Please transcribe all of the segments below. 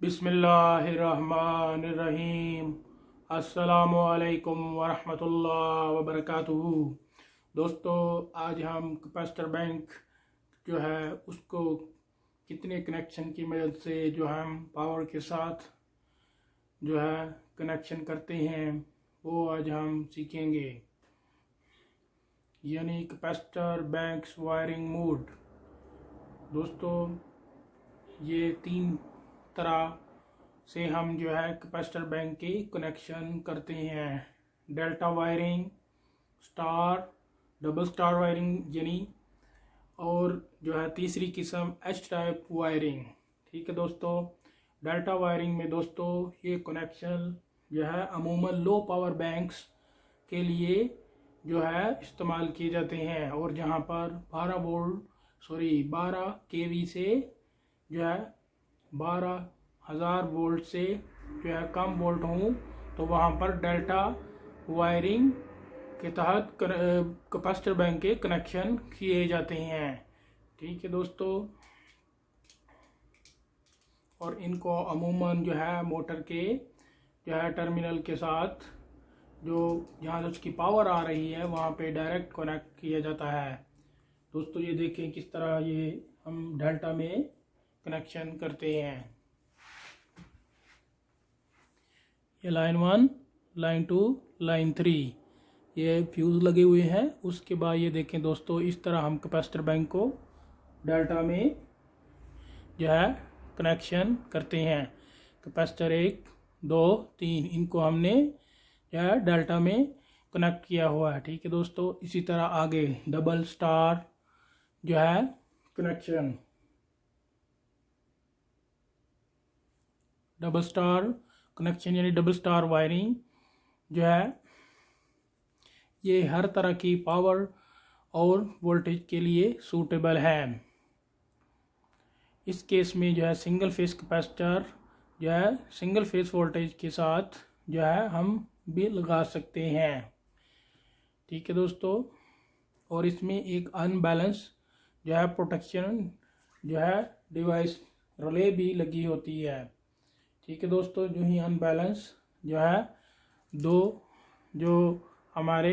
बिस्मिल्लाहिर्रहमानिर्रहीम। अस्सलामुअलैकुम वरहमतुल्लाह वबरकातुहू। दोस्तों, आज हम कैपेसिटर बैंक जो है उसको कितने कनेक्शन की मदद से जो हम पावर के साथ जो है कनेक्शन करते हैं वो आज हम सीखेंगे, यानी कैपेसिटर बैंक्स वायरिंग मोड। दोस्तों, ये तीन तरह से हम जो है कैपेसिटर बैंक के कनेक्शन करते हैं। Delta wiring, star, double star wiring यानी, और जो है तीसरी किस्म एच टाइप वायरिंग। ठीक है दोस्तों, डेल्टा वायरिंग में दोस्तों ये कनेक्शन जो है अमूमन लो पावर बैंक्स के लिए जो है इस्तेमाल किए जाते हैं, और जहाँ पर 12 केवी से जो है 12,000 वोल्ट से जो है कम वोल्ट हों तो वहाँ पर डेल्टा वायरिंग के तहत कैपेसिटर बैंक के कनेक्शन किए जाते हैं। ठीक है दोस्तों, और इनको अमूमन जो है मोटर के जो है टर्मिनल के साथ जो जहाँ से उसकी पावर आ रही है वहाँ पे डायरेक्ट कनेक्ट किया जाता है। दोस्तों, ये देखें किस तरह ये हम डेल्टा में कनेक्शन करते हैं। ये लाइन 1, लाइन 2, लाइन 3 ये फ्यूज़ लगे हुए हैं। उसके बाद ये देखें दोस्तों, इस तरह हम कैपेसिटर बैंक को डेल्टा में जो है कनेक्शन करते हैं। कैपेसिटर 1, 2, 3 इनको हमने जो है डेल्टा में कनेक्ट किया हुआ है। ठीक है दोस्तों, इसी तरह आगे डबल स्टार जो है कनेक्शन, डबल स्टार कनेक्शन यानी डबल स्टार वायरिंग जो है ये हर तरह की पावर और वोल्टेज के लिए सूटेबल है। इस केस में जो है सिंगल फेस कैपेसिटर जो है सिंगल फेस वोल्टेज के साथ जो है हम भी लगा सकते हैं। ठीक है दोस्तों, और इसमें एक अनबैलेंस जो है प्रोटेक्शन जो है डिवाइस रिले भी लगी होती है। ठीक है दोस्तों, जो ही अनबैलेंस जो है दो जो हमारे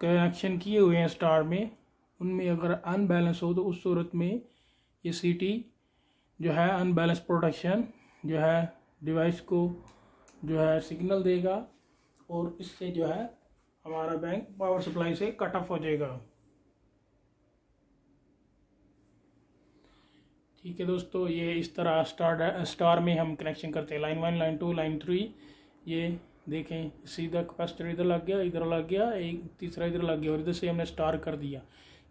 कनेक्शन किए हुए हैं स्टार में उनमें अगर अनबैलेंस हो तो उस सूरत में ये सीटी जो है अनबैलेंस प्रोटेक्शन जो है डिवाइस को जो है सिग्नल देगा और इससे जो है हमारा बैंक पावर सप्लाई से कट ऑफ हो जाएगा। ठीक है दोस्तों, ये इस तरह स्टार में हम कनेक्शन करते हैं। लाइन 1, लाइन 2, लाइन 3 ये देखें, सीधा कैपेसिटर इधर लग गया, एक तीसरा इधर लग गया और इधर से हमने स्टार कर दिया।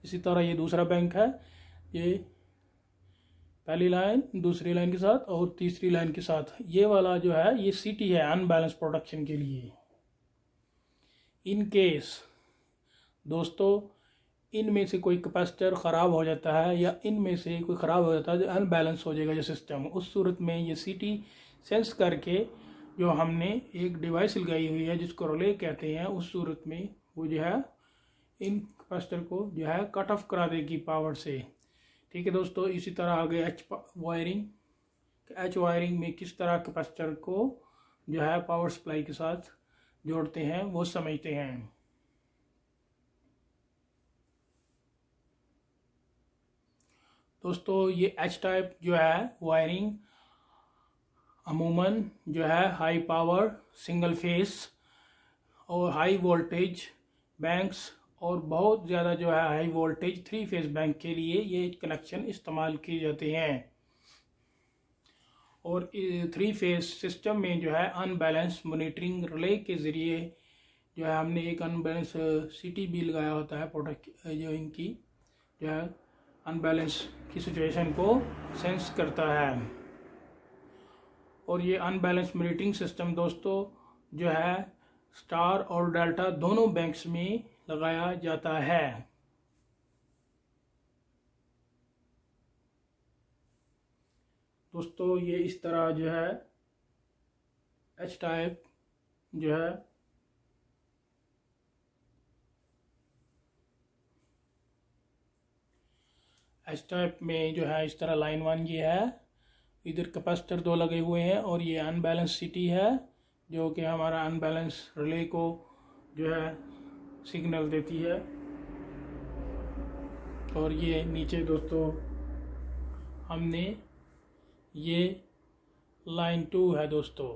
इसी तरह ये दूसरा बैंक है, ये पहली लाइन दूसरी लाइन के साथ और तीसरी लाइन के साथ। ये वाला जो है ये सीटी है अनबैलेंस प्रोडक्शन के लिए। इन केस दोस्तों इनमें से कोई कैपेसिटर ख़राब हो जाता है या इनमें से कोई ख़राब हो जाता है जो अनबैलेंस हो जाएगा जो सिस्टम, उस सूरत में ये सीटी सेंस करके जो हमने एक डिवाइस लगाई हुई है जिसको रिले कहते हैं, उस सूरत में वो जो है इन कैपेसिटर को जो है कट ऑफ करा देगी पावर से। ठीक है दोस्तों, इसी तरह आगे एच वायरिंग में किस तरह कैपेसिटर को जो है पावर सप्लाई के साथ जोड़ते हैं वो समझते हैं। दोस्तों, ये एच टाइप जो है वायरिंग अमूमन जो है हाई पावर सिंगल फेस और हाई वोल्टेज बैंक्स और बहुत ज़्यादा जो है हाई वोल्टेज 3 फेस बैंक के लिए ये कनेक्शन इस्तेमाल किए जाते हैं। और 3 फेस सिस्टम में जो है अनबैलेंस मॉनिटरिंग रिले के ज़रिए जो है हमने एक अनबैलेंस सीटी भी लगाया होता है प्रोडक्ट जो इनकी जो है अनबैलेंस की सिचुएशन को सेंस करता है। और ये अनबैलेंस मॉनिटरिंग सिस्टम दोस्तों जो है स्टार और डेल्टा दोनों बैंक्स में लगाया जाता है। दोस्तों, ये इस तरह जो है एच टाइप जो है एच टाइप में जो है इस तरह लाइन 1 ये है इधर कैपेसिटर 2 लगे हुए हैं और ये अनबैलेंस सिटी है जो कि हमारा अनबैलेंस रिले को जो है सिग्नल देती है। और ये नीचे दोस्तों हमने ये लाइन 2 है दोस्तों।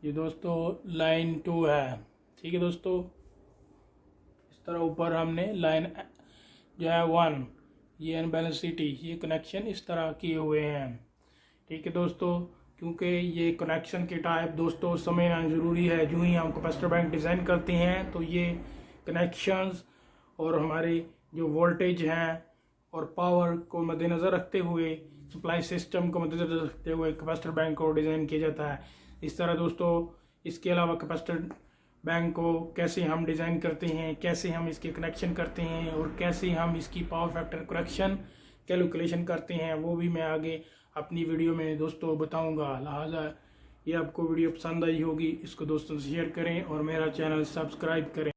ये दोस्तों लाइन 2 है, ठीक है दोस्तों। इस तरह ऊपर हमने लाइन जो है 1 ये अनबैलेंस सिटी ये कनेक्शन इस तरह किए हुए हैं, ठीक है दोस्तों। क्योंकि ये कनेक्शन के टाइप दोस्तों समझना ज़रूरी है। जो ही हम कैपेसिटर बैंक डिज़ाइन करते हैं तो ये कनेक्शंस और हमारे जो वोल्टेज हैं और पावर को मद्देनज़र रखते हुए सप्लाई सिस्टम को मद्देनज़र रखते हुए कैपेसिटर बैंक को डिज़ाइन किया जाता है। इस तरह दोस्तों इसके अलावा कैपेसिटर बैंक को कैसे हम डिज़ाइन करते हैं, कैसे हम इसके कनेक्शन करते हैं और कैसे हम इसकी पावर फैक्टर करेक्शन कैलकुलेशन करते हैं वो भी मैं आगे अपनी वीडियो में दोस्तों बताऊंगा। लिहाजा ये आपको वीडियो पसंद आई होगी, इसको दोस्तों से शेयर करें और मेरा चैनल सब्सक्राइब करें।